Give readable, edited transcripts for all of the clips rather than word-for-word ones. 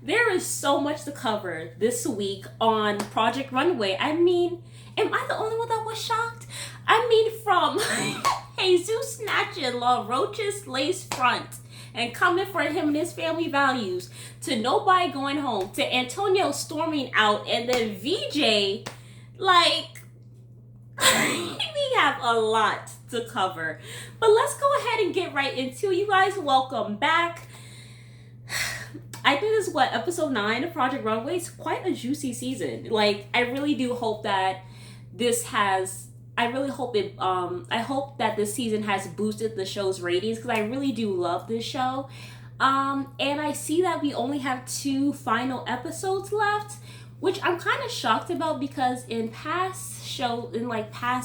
There is so much to cover this week on Project Runway. I mean, am I the only one that was shocked? I mean, from Jesus snatching La Roche's lace front and coming for him and his family values, to nobody going home, to Antonio storming out, and then VJ, like, we have a lot to cover. But let's go ahead and get right into it. You guys, welcome back. I think this is episode 9 of Project Runway. It's quite a juicy season. Like, I really do hope that I hope that this season has boosted the show's ratings, because I really do love this show. And I see that we only have 2 final episodes left, which I'm kind of shocked about, because in past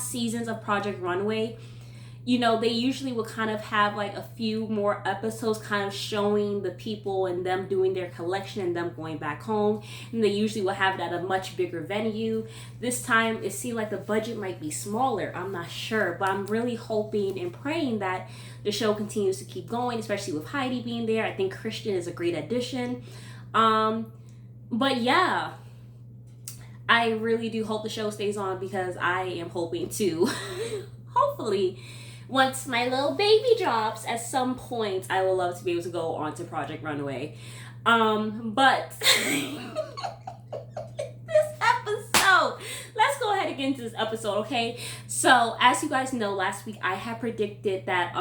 seasons of Project Runway, you know, they usually would kind of have like a few more episodes kind of showing the people and them doing their collection and them going back home. And they usually will have it at a much bigger venue. This time it seemed like the budget might be smaller. I'm not sure, but I'm really hoping and praying that the show continues to keep going, especially with Heidi being there. I think Christian is a great addition. But yeah, I really do hope the show stays on, because I am hoping to hopefully, once my little baby drops at some point, I will love to be able to go on to Project Runway. But this episode, let's go ahead and get into this episode, okay? So, as you guys know, last week I had predicted that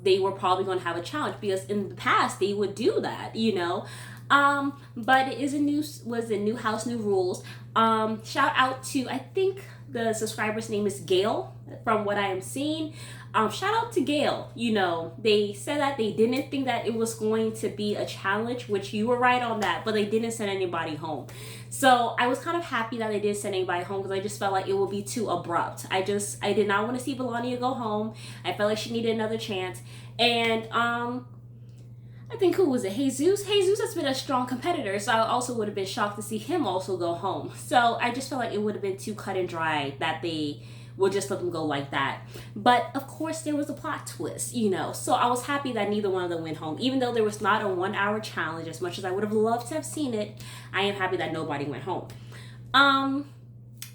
they were probably going to have a challenge, because in the past they would do that, you know. But it is a new house, new rules. Shout out to, I think the subscriber's name is Gail, from what I am seeing. Shout out to Gail. You know, they said that they didn't think that it was going to be a challenge, which you were right on that, but they didn't send anybody home. So I was kind of happy that they didn't send anybody home, because I just felt like it would be too abrupt. I did not want to see Bologania go home. I felt like she needed another chance. And I think, who was it? Jesus has been a strong competitor, so I also would have been shocked to see him also go home. So I just felt like it would have been too cut and dry that they would just let them go like that. But of course there was a plot twist, you know. So I was happy that neither one of them went home. Even though there was not a 1-hour challenge, as much as I would have loved to have seen it, I am happy that nobody went home.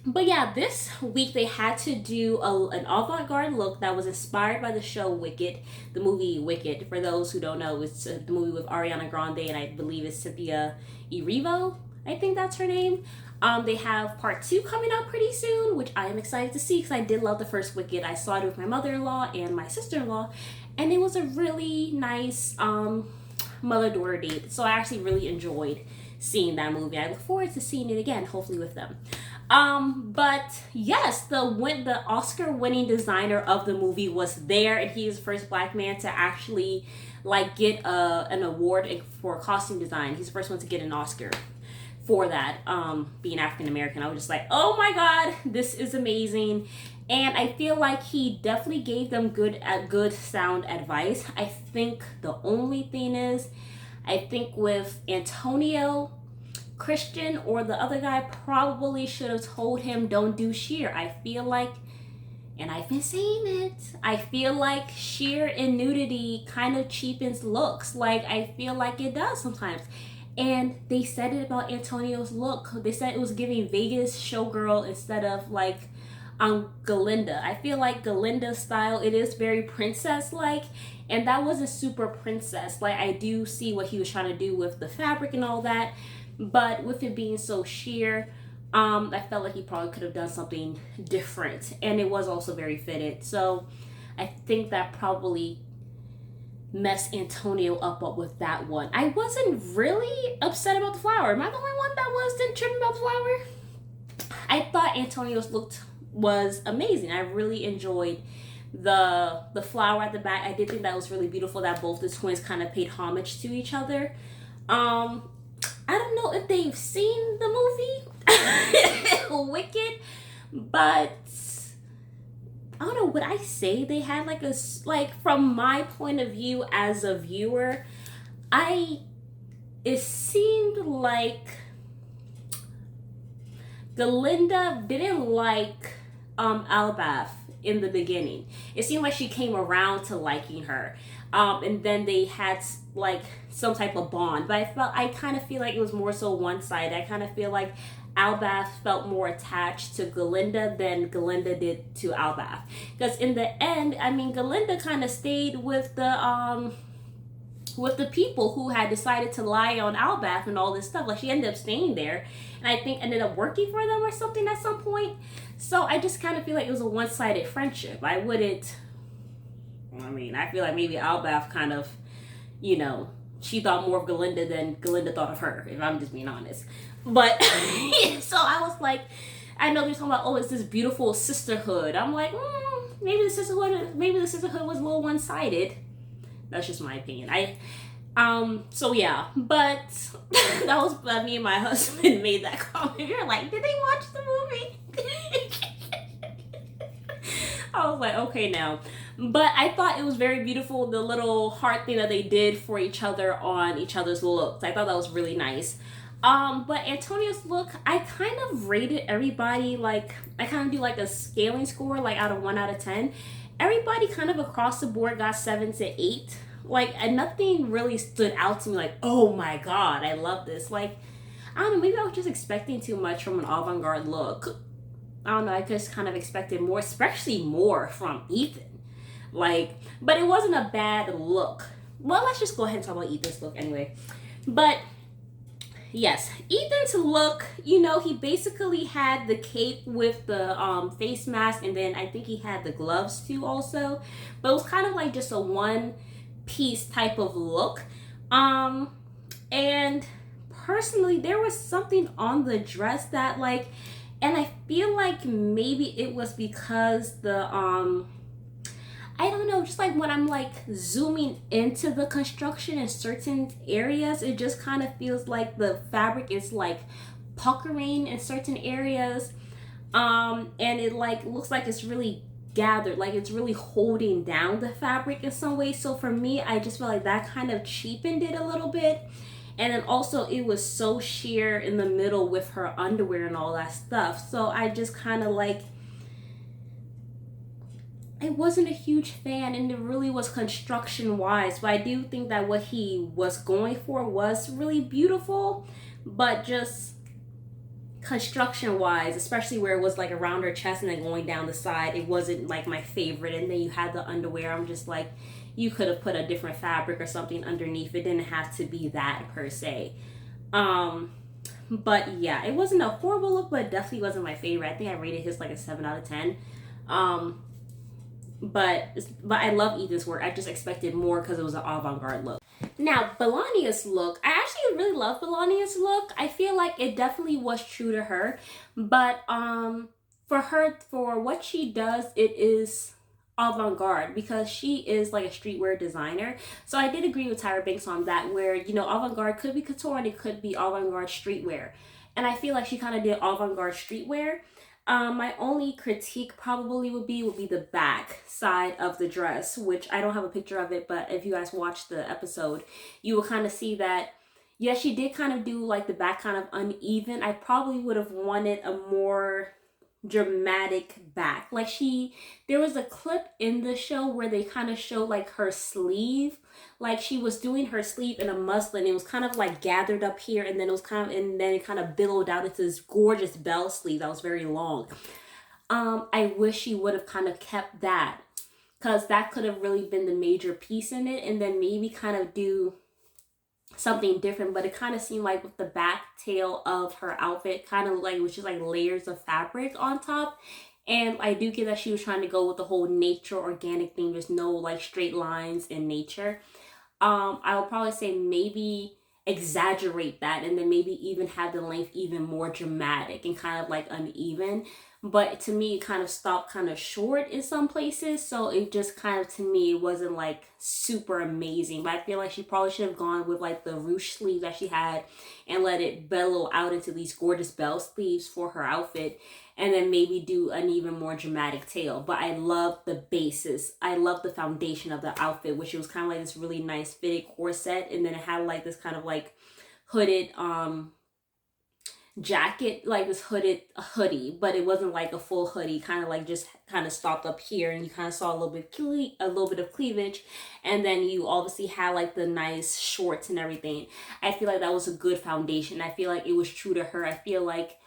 But yeah, this week they had to do an avant-garde look that was inspired by the show Wicked, the movie Wicked. For those who don't know, it's the movie with Ariana Grande, and I believe it's Cynthia Erivo. I think that's her name. They have part 2 coming out pretty soon, which I am excited to see, because I did love the first Wicked. I saw it with my mother-in-law and my sister-in-law, and it was a really nice mother-daughter date. So I actually really enjoyed seeing that movie. I look forward to seeing it again, hopefully with them. But yes, the Oscar-winning designer of the movie was there, and he is the first Black man to actually like get an award for costume design. He's the first one to get an Oscar for that, being African American. I was just like, oh my god, this is amazing. And I feel like he definitely gave them good sound advice. I think the only thing is, I think with Antonio, Christian, or the other guy probably should have told him don't do sheer. I feel like, and I've been saying it, I feel like sheer and nudity kind of cheapens looks. Like, I feel like it does sometimes. And they said it about Antonio's look. They said it was giving Vegas showgirl instead of like Galinda. I feel like Galinda's style, it is very princess-like, and that wasn't super princess. Like, I do see what he was trying to do with the fabric and all that, but with it being so sheer, I felt like he probably could have done something different, and it was also very fitted. So I think that probably messed Antonio up with that one. I wasn't really upset about the flower. Am I the only one that wasn't tripping about the flower? I thought Antonio's look was amazing. I really enjoyed the flower at the back. I did think that was really beautiful, that both the twins kind of paid homage to each other. I don't know if they've seen the movie Wicked, but I don't know, would I say they had like from my point of view as a viewer, it seemed like Galinda didn't like Albaf in the beginning. It seemed like she came around to liking her. And then they had like some type of bond. But I kind of feel like it was more so one sided. I kind of feel like Albath felt more attached to Galinda than Galinda did to Albath. Because in the end, I mean, Galinda kind of stayed with the people who had decided to lie on Albath and all this stuff. Like, she ended up staying there, and I think ended up working for them or something at some point. So I just kind of feel like it was a one-sided friendship. I feel like maybe Albath kind of, she thought more of Galinda than Galinda thought of her, if I'm just being honest. But so I was like, I know they're talking about, oh, it's this beautiful sisterhood. I'm like, maybe the sisterhood was a little one-sided. That's just my opinion. So yeah, but that was me and my husband made that comment. You're like, did they watch the movie? I was like, okay now. But I thought it was very beautiful, the little heart thing that they did for each other on each other's looks. I thought that was really nice. But Antonio's look, I kind of rated everybody, like, I kind of do like a scaling score, like out of 1 out of 10. Everybody kind of across the board got 7 to 8. Like, and nothing really stood out to me like, oh my god, I love this. Like, I don't know, maybe I was just expecting too much from an avant-garde look. I don't know, I just kind of expected more, especially more from Ethan. Like, but it wasn't a bad look. Well, let's just go ahead and talk about Ethan's look anyway. But yes, Ethan's look, he basically had the cape with the face mask, and then I think he had the gloves too also. But it was kind of like just a one piece type of look. And personally, there was something on the dress that, like, and I feel like maybe it was because I don't know, just like when I'm like zooming into the construction in certain areas, it just kind of feels like the fabric is like puckering in certain areas. And it like looks like it's really gathered, like it's really holding down the fabric in some way. So for me, I just feel like that kind of cheapened it a little bit. And then also it was so sheer in the middle with her underwear and all that stuff. So I just kind of like, I wasn't a huge fan, and it really was construction wise, but I do think that what he was going for was really beautiful, but just construction wise, especially where it was like around her chest and then going down the side, it wasn't like my favorite. And then you had the underwear, I'm just like, you could have put a different fabric or something underneath. It didn't have to be that per se. But yeah, it wasn't a horrible look, but it definitely wasn't my favorite. I think I rated his like a 7 out of 10. But I love Ethan's work. I just expected more because it was an avant-garde look. Now, Bolognia's look, I actually really love Bolognia's look. I feel like it definitely was true to her. But for what she does, it is avant-garde because she is like a streetwear designer. So I did agree with Tyra Banks on that, where, avant-garde could be couture and it could be avant-garde streetwear. And I feel like she kind of did avant-garde streetwear. My only critique probably would be the back side of the dress, which I don't have a picture of it, but if you guys watch the episode, you will kind of see that, yeah, she did kind of do like the back kind of uneven. I probably would have wanted a more dramatic back. Like there was a clip in the show where they kind of showed like her sleeve, like she was doing her sleeve in a muslin. It was kind of like gathered up here, and then it kind of billowed out into this gorgeous bell sleeve that was very long. I wish she would have kind of kept that, because that could have really been the major piece in it, and then maybe kind of do something different. But it kind of seemed like with the back tail of her outfit, kind of like it was just like layers of fabric on top. And I do get that she was trying to go with the whole nature organic thing. There's no like straight lines in nature. I would probably say maybe exaggerate that, and then maybe even have the length even more dramatic and kind of like uneven. But to me, it kind of stopped kind of short in some places. So it just kind of, to me, it wasn't like super amazing. But I feel like she probably should have gone with like the ruche sleeve that she had and let it bellow out into these gorgeous bell sleeves for her outfit. And then maybe do an even more dramatic tail. But I love the basis. I love the foundation of the outfit, which was kind of like this really nice fitted corset. And then it had like this kind of like hooded jacket, like this hooded hoodie, but it wasn't like a full hoodie, kind of like just kind of stopped up here, and you kind of saw a little bit of cleavage, and then you obviously had like the nice shorts and everything. I feel like that was a good foundation. I feel like it was true to her. I feel like,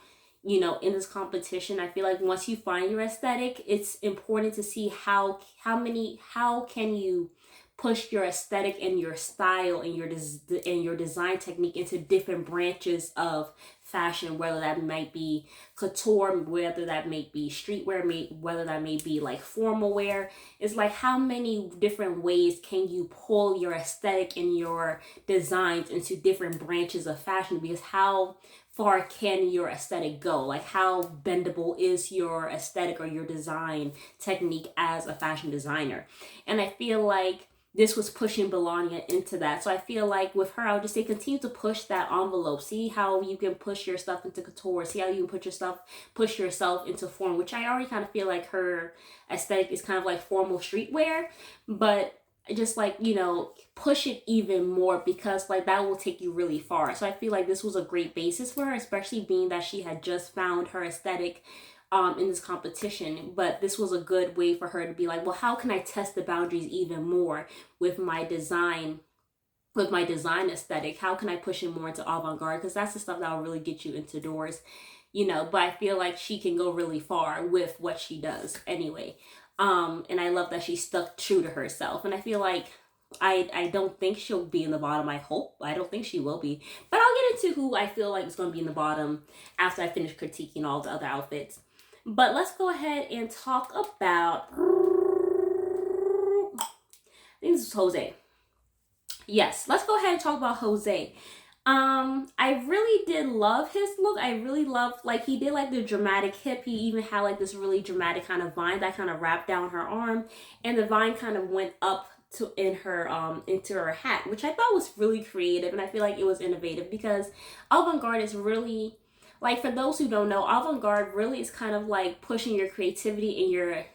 you know, in this competition, I feel like once you find your aesthetic, it's important to see how can you push your aesthetic and your style and your design technique into different branches of fashion, whether that might be couture, whether that may be streetwear, whether that may be like formal wear. It's like, how many different ways can you pull your aesthetic and your designs into different branches of fashion? Because how far can your aesthetic go? Like, how bendable is your aesthetic or your design technique as a fashion designer? And I feel like this was pushing Bologania into that. So I feel like with her, I would just say continue to push that envelope. See how you can push your stuff into couture. See how you can push yourself into form, which I already kind of feel like her aesthetic is kind of like formal streetwear, but just like, you know, push it even more, because like that will take you really far. So I feel like this was a great basis for her, especially being that she had just found her aesthetic in this competition. But this was a good way for her to be like, well, how can I test the boundaries even more with my design aesthetic? How can I push it more into avant-garde? Because that's the stuff that will really get you into doors, you know. But I feel like she can go really far with what she does anyway. And I love that she stuck true to herself. And I feel like I don't think she'll be in the bottom. I don't think she will be. But I'll get into who I feel like is going to be in the bottom after I finish critiquing all the other outfits. But let's go ahead and talk about, I think this is Jose. Yes, let's go ahead and talk about Jose. I really did love his look. I really loved, like, he did like the dramatic hip. He even had like this really dramatic kind of vine that kind of wrapped down her arm, and the vine kind of went up to into her hat, which I thought was really creative, and I feel like it was innovative, because avant-garde is really, like, for those who don't know, avant-garde really is kind of like pushing your creativity and your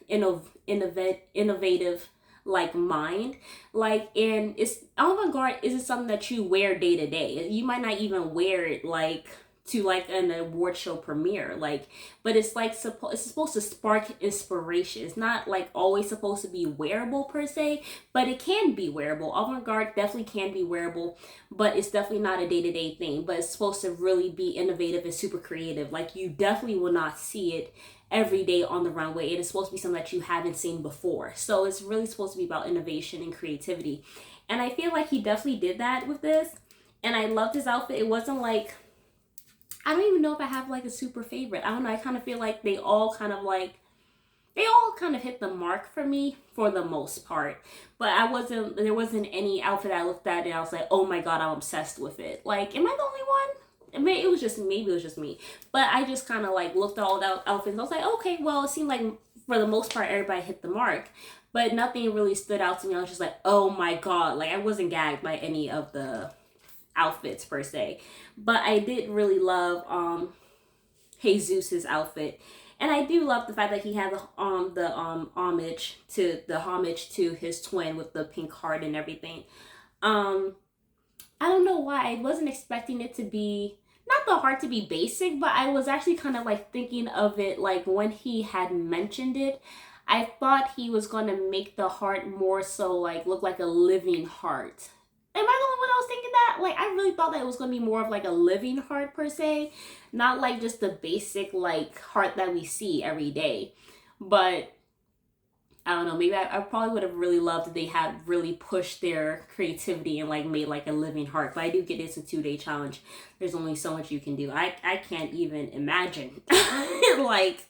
innovative like mind. Like, and it's avant-garde isn't something that you wear day to day. You might not even wear it like to like an award show premiere, like, but it's like it's supposed to spark inspiration. It's not like always supposed to be wearable per se, but it can be wearable. Avant-garde definitely can be wearable, but it's definitely not a day-to-day thing. But it's supposed to really be innovative and super creative. Like, you definitely will not see it every day on the runway. It is supposed to be something that you haven't seen before. So it's really supposed to be about innovation and creativity. And I feel like he definitely did that with this. And I loved his outfit. It wasn't like, I don't even know if I have like a super favorite. I don't know. I kind of feel like they all kind of hit the mark for me for the most part. But there wasn't any outfit I looked at and I was like, oh my God, I'm obsessed with it. Like, am I the only one? Maybe it was just me. But I just kind of like looked at all the outfits and I was like, okay, well, it seemed like for the most part, everybody hit the mark. But nothing really stood out to me. I was just like, oh my God. Like, I wasn't gagged by any of the outfits per se, but I did really love Jesus's outfit, and I do love the fact that he had the homage to his twin with the pink heart and everything. I don't know why I wasn't expecting it to be, not the heart to be basic, but I was actually kind of like thinking of it like when he had mentioned it. I thought he was going to make the heart more so like look like a living heart. Am I the only one that was thinking that? Like, I really thought that it was going to be more of like a living heart per se, not like just the basic like heart that we see every day. But I don't know, maybe I probably would have really loved if they had really pushed their creativity and like made like a living heart. But I do get it's a 2-day challenge. There's only so much you can do. I can't even imagine. Like,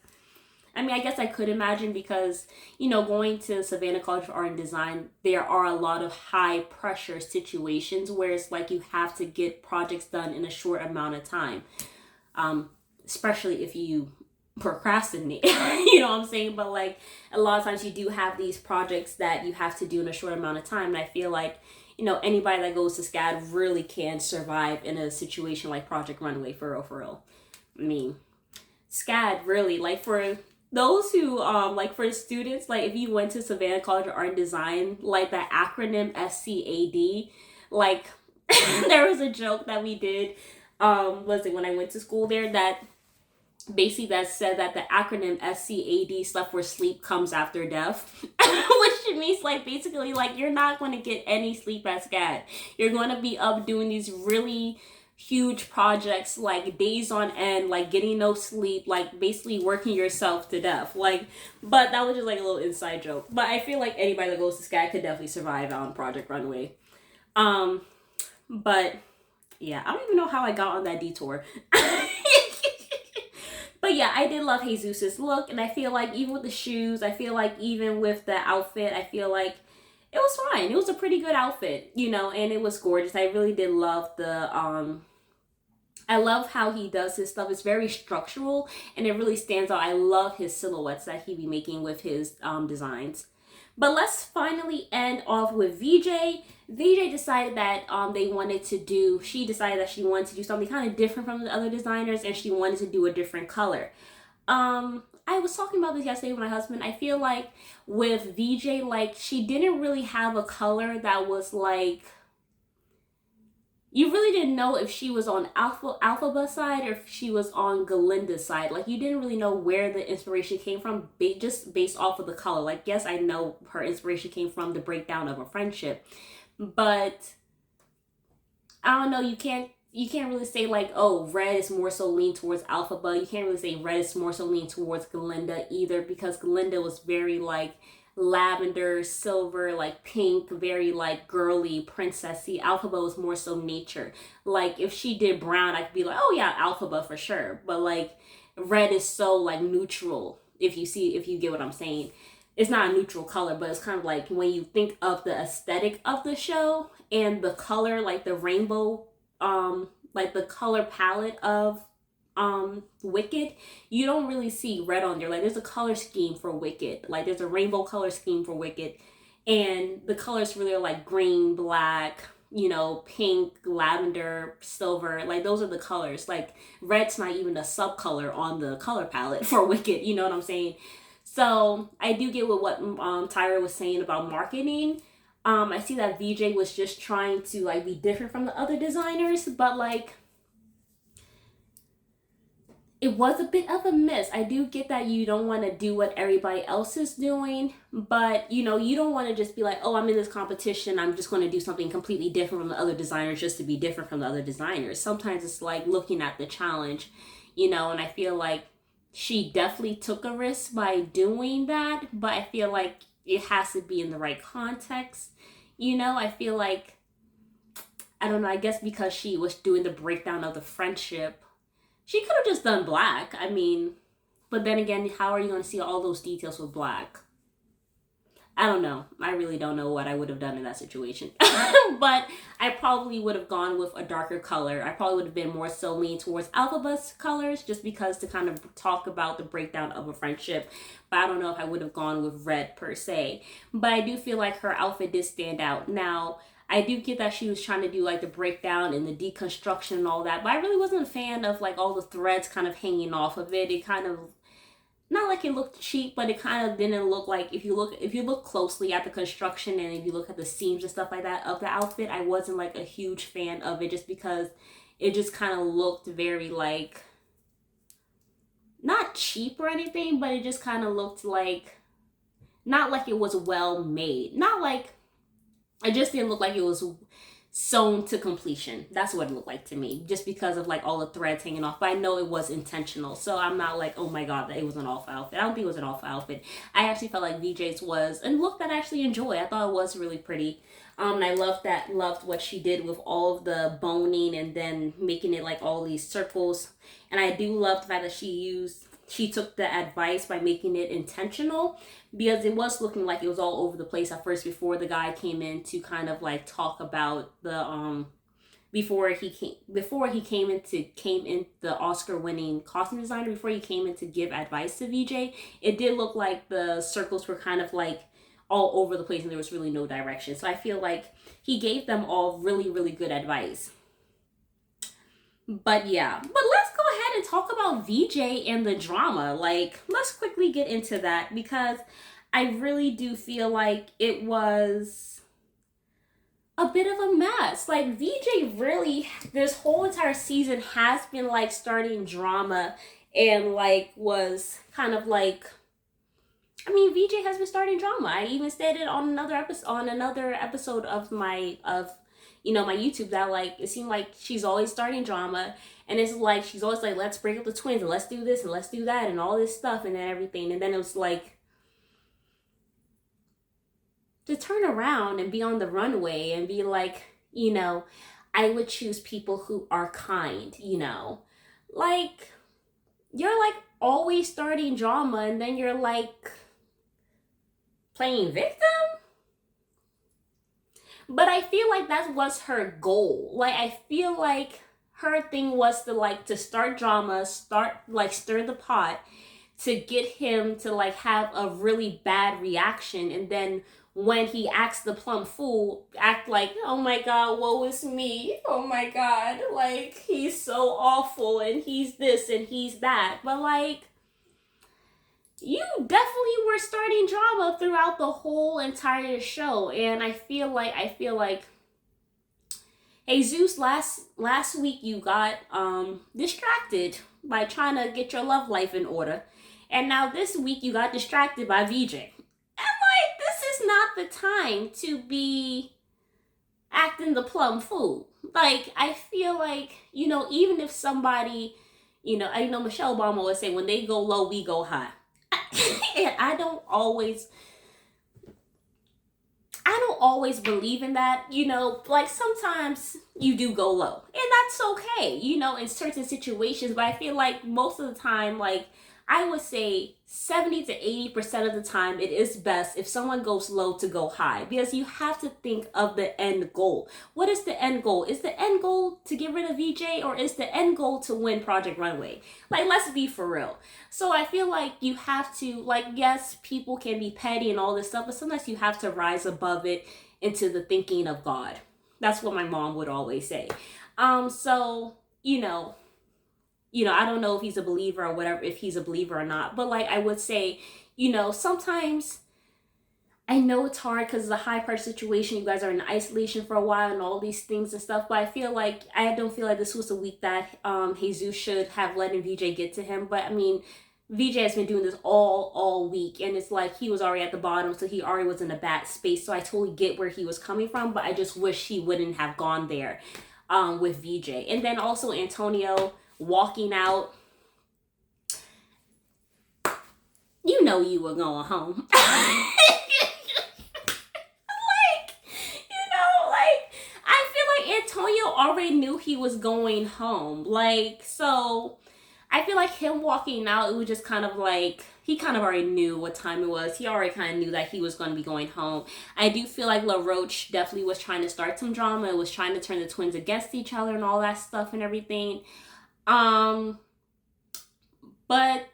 I mean, I guess I could imagine because, you know, going to Savannah College of Art and Design, there are a lot of high pressure situations where it's like you have to get projects done in a short amount of time, especially if you procrastinate, you know what I'm saying? But like a lot of times you do have these projects that you have to do in a short amount of time. And I feel like, you know, anybody that goes to SCAD really can survive in a situation like Project Runway, for real. I mean, SCAD really, like, for those who like, for students, like if you went to Savannah College of Art and Design, like the acronym SCAD, like there was a joke that we did was it when I went to school there, that basically that said that the acronym SCAD, slept for sleep, comes after death, which means like basically like you're not going to get any sleep at SCAD. You're going to be up doing these really huge projects like days on end, like getting no sleep, like basically working yourself to death. Like, but that was just like a little inside joke. But I feel like anybody that goes to SCAD could definitely survive on Project Runway. But yeah, I don't even know how I got on that detour. But yeah, I did love Jesus's look, and I feel like even with the shoes, I feel like even with the outfit, I feel like it was fine. It was a pretty good outfit, you know, and it was gorgeous. I really did love the I love how he does his stuff. It's very structural and it really stands out. I love his silhouettes that he be making with his designs. But let's finally end off with VJ. VJ decided that she decided that she wanted to do something kind of different from the other designers, and she wanted to do a different color. I was talking about this yesterday with my husband. I feel like with VJ, like she didn't really have a color that was like, you really didn't know if she was on Alphaba side or if she was on Galinda's side. Like, you didn't really know where the inspiration came from, just based off of the color. Like, yes, I know her inspiration came from the breakdown of a friendship, but I don't know. You can't really say like, oh, red is more so lean towards Alphaba. You can't really say red is more so lean towards Galinda either, because Galinda was very like lavender, silver, like pink, very like girly, princessy. Alphaba was more so nature. Like if she did brown, I could be like, oh yeah, Alphaba for sure. But like red is so like neutral. If you get what I'm saying. It's not a neutral color, but it's kind of like when you think of the aesthetic of the show and the color, like the rainbow, like the color palette of Wicked, you don't really see red on there. Like there's a color scheme for Wicked, like there's a rainbow color scheme for Wicked, and the colors really are like green, black, you know, pink, lavender, silver. Like those are the colors. Like red's not even a subcolor on the color palette for Wicked, you know what I'm saying? So I do get with what Tyra was saying about marketing. I see that VJ was just trying to like be different from the other designers, but like it was a bit of a miss. I do get that you don't want to do what everybody else is doing, but you know, you don't want to just be like, oh, I'm in this competition, I'm just going to do something completely different from the other designers just to be different from the other designers. Sometimes it's like looking at the challenge, you know, and I feel like she definitely took a risk by doing that, but I feel like it has to be in the right context. You know, I feel like, I don't know, I guess because she was doing the breakdown of the friendship, she could have just done black. I mean, but then again, how are you going to see all those details with black? I don't know. I really don't know what I would have done in that situation. But I probably would have gone with a darker color. I probably would have been more so lean towards Alphaba's colors, just because to kind of talk about the breakdown of a friendship. But I don't know if I would have gone with red per se. But I do feel like her outfit did stand out. Now, I do get that she was trying to do like the breakdown and the deconstruction and all that, but I really wasn't a fan of like all the threads kind of hanging off of it. It kind of, not like it looked cheap, but it kind of didn't look like, if you look closely at the construction and if you look at the seams and stuff like that of the outfit, I wasn't like a huge fan of it, just because it just kind of looked very like, not cheap or anything, but it just kind of looked like, not like it was well made. Not like, it just didn't look like it was sewn to completion. That's what it looked like to me, just because of like all the threads hanging off. But I know it was intentional, so I'm not like, oh my god, that it was an off outfit. I don't think it was an off outfit. I actually felt like VJ's was a look that I actually enjoy. I thought it was really pretty. And I loved what she did with all of the boning and then making it like all these circles. And I do love the fact that she took the advice by making it intentional, because it was looking like it was all over the place at first before the guy came in to kind of like talk about the before he came in, the Oscar winning costume designer, before he came in to give advice to VJ. It did look like the circles were kind of like all over the place and there was really no direction. So I feel like he gave them all really, really good advice. But yeah, but let's go ahead and talk about VJ and the drama. Like, let's quickly get into that, because I really do feel like it was a bit of a mess. Like, VJ really, this whole entire season has been like starting drama, and like was kind of like, I mean, VJ has been starting drama. I even stated on another episode of my my YouTube, that like it seemed like she's always starting drama, and it's like she's always like, let's break up the twins and let's do this and let's do that and all this stuff and then everything, and then it was like, to turn around and be on the runway and be like, I would choose people who are kind, like, you're like always starting drama and then you're like playing victim. But I feel like that was her goal. Like, I feel like her thing was to start drama, stir the pot, to get him to like have a really bad reaction, and then when he acts the plumb fool, act like, oh my god, woe is me, oh my god, like, he's so awful and he's this and he's that. But like, you definitely were starting drama throughout the whole entire show, and I feel like Jesus, last week you got distracted by trying to get your love life in order, and now this week you got distracted by VJ. And like, this is not the time to be acting the plum fool. Like, I feel like, even if somebody, I know Michelle Obama would say, when they go low, we go high. And I don't always believe in that, like sometimes you do go low and that's okay, in certain situations. But I feel like most of the time, like I would say 70 to 80% of the time, it is best if someone goes low to go high, because you have to think of the end goal. What is the end goal? Is the end goal to get rid of VJ, or is the end goal to win Project Runway? Like, let's be for real. So I feel like you have to, like, yes, people can be petty and all this stuff, but sometimes you have to rise above it into the thinking of God. That's what my mom would always say. So, I don't know if he's a believer or whatever, if he's a believer or not, but like I would say, sometimes I know it's hard because it's a high pressure situation. You guys are in isolation for a while and all these things and stuff, but I don't feel like this was a week that Jesus should have let VJ get to him. But I mean, VJ has been doing this all week, and it's like he was already at the bottom, so he already was in a bad space. So I totally get where he was coming from, but I just wish he wouldn't have gone there with VJ. And then also Antonio walking out, you were going home. I feel like Antonio already knew he was going home. Like, so I feel like him walking out, it was just kind of like, he kind of already knew what time it was. He already kind of knew that he was going to be going home. I do feel like LaRoche definitely was trying to start some drama, was trying to turn the twins against each other and all that stuff and everything. But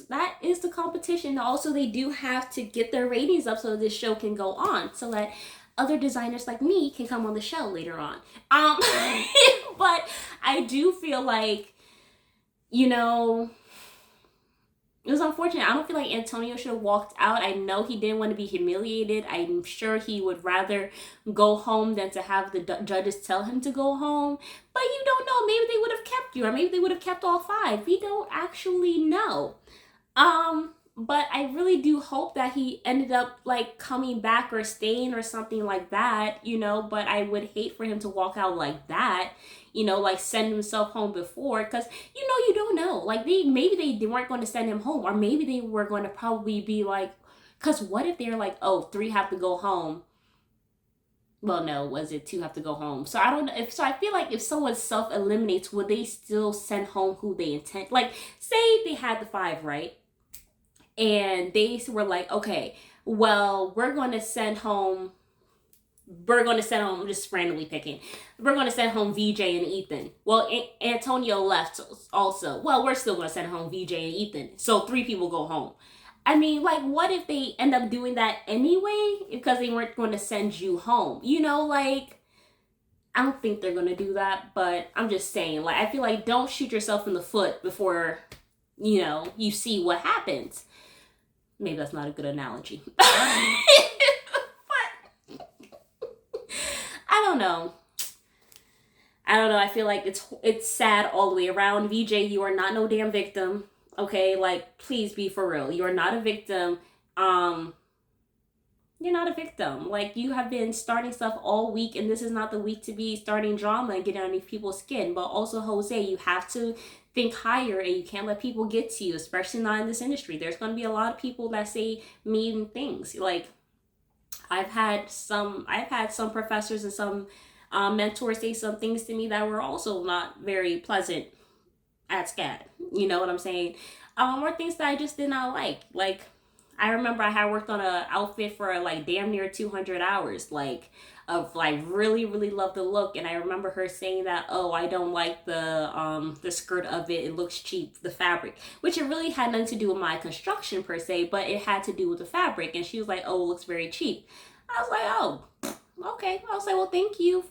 that is the competition. Also, they do have to get their ratings up so this show can go on, so that other designers like me can come on the show later on. But I do feel like, it was unfortunate. I don't feel like Antonio should have walked out. I know he didn't want to be humiliated. I'm sure he would rather go home than to have the judges tell him to go home. But you don't know. Maybe they would have kept you, or maybe they would have kept all 5. We don't actually know. But I really do hope that he ended up like coming back or staying or something like that, but I would hate for him to walk out like that, like send himself home before, because you don't know, like maybe they weren't going to send him home, or maybe they were going to probably be like, because what if they're like, oh, 3 have to go home? Well, no, was it 2 have to go home? So I don't know. I feel like if someone self-eliminates, would they still send home who they intend? Like, say they had the 5, right? And they were like, okay, well, we're going to send home, I'm just randomly picking, we're going to send home VJ and Ethan. Well, Antonio left also. Well, we're still going to send home VJ and Ethan. So 3 people go home. I mean, like, what if they end up doing that anyway? Because they weren't going to send you home. Like, I don't think they're going to do that, but I'm just saying, like, I feel like don't shoot yourself in the foot before, you see what happens. Maybe that's not a good analogy. But I I don't know. I feel like it's sad all the way around. VJ, you are not no damn victim. Okay, like please be for real. You are not a victim. You're not a victim. Like you have been starting stuff all week, and this is not the week to be starting drama and getting underneath people's skin. But also, Jose, you have to think higher, and you can't let people get to you, especially not in this industry. There's going to be a lot of people that say mean things. Like I've had some professors and some mentors say some things to me that were also not very pleasant at SCAD. You know what I'm saying? Or things that I just did not like. Like I remember I had worked on an outfit for like damn near 200 hours, like of like really love the look, and I remember her saying that, oh, I don't like the skirt of it, it looks cheap, the fabric, which it really had nothing to do with my construction per se, but it had to do with the fabric, and she was like, oh, it looks very cheap. I was like, oh, okay. I was like, well, thank you,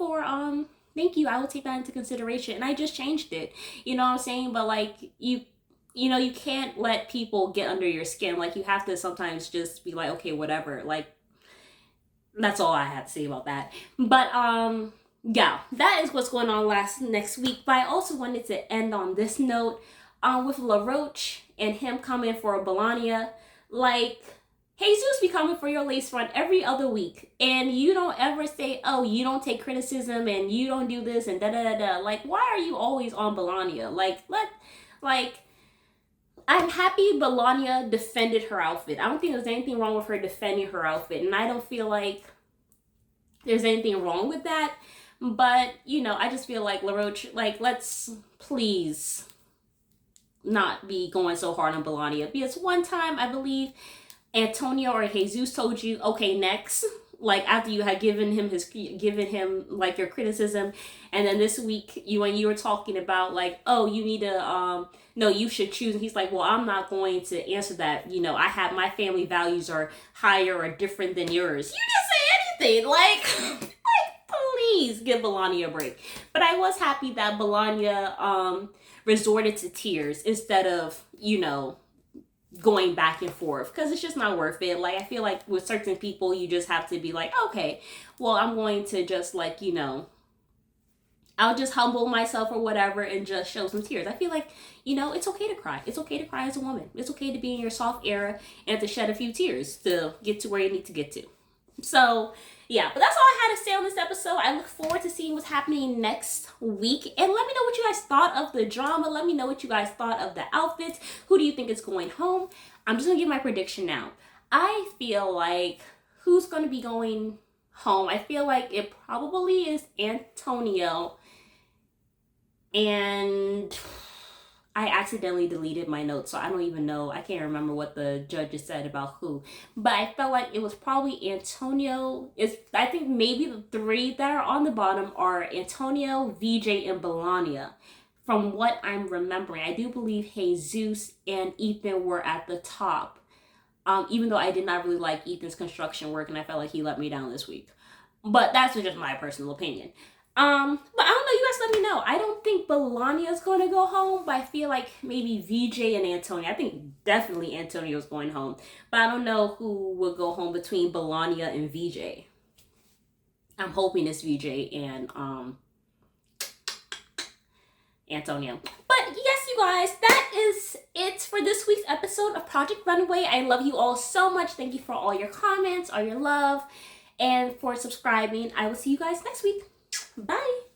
I will take that into consideration, and I just changed it, you know what I'm saying? But like you know, you can't let people get under your skin. Like you have to sometimes just be like, okay, whatever. Like that's all I had to say about that. But yeah, that is what's going on next week. But I also wanted to end on this note, with LaRoche and him coming for Bologania. Like Jesus be coming for your lace front every other week, and you don't ever say, oh, you don't take criticism and you don't do this and da da da da. Like why are you always on Bologania? I'm happy Bologania defended her outfit. I don't think there's anything wrong with her defending her outfit, and I don't feel like there's anything wrong with that. But, you know, I just feel like LaRoche, like, let's please not be going so hard on Bologania. Because one time, I believe, Antonio or Jesus told you, okay, next. Like after you had given him like your criticism, and then this week when you were talking about like, oh, you need to no, you should choose, and he's like, well, I'm not going to answer that, you know, I have my family values are higher or different than yours. You didn't say anything. Like please give Bolognia a break. But I was happy that Bolognia resorted to tears instead of, you know, going back and forth, because it's just not worth it. Like I feel like with certain people you just have to be like, okay, well, I'm going to just like, you know, I'll just humble myself or whatever and just show some tears. I feel like, you know, it's okay to cry. It's okay to cry as a woman. It's okay to be in your soft era and to shed a few tears to get to where you need to get to. So yeah, but that's all I had to say on this episode. I look forward to seeing what's happening next week. And let me know what you guys thought of the drama. Let me know what you guys thought of the outfits. Who do you think is going home? I'm just going to give my prediction now. I feel like who's going to be going home? I feel like it probably is Antonio. And I accidentally deleted my notes, so I don't even know. I can't remember what the judges said about who. But I felt like it was probably Antonio. I think maybe the three that are on the bottom are Antonio, VJ, and Bolognia. From what I'm remembering, I do believe Jesus and Ethan were at the top. Even though I did not really like Ethan's construction work, and I felt like he let me down this week. But that's just my personal opinion. But I don't know, you guys let me know. I don't think Bolognia is going to go home, but I feel like maybe VJ and Antonio. I think definitely Antonio is going home, but I don't know who will go home between Bolognia and VJ. I'm hoping it's VJ and Antonio. But yes, you guys, that is it for this week's episode of Project Runway. I love you all so much. Thank you for all your comments, all your love, and for subscribing. I will see you guys next week. Bye.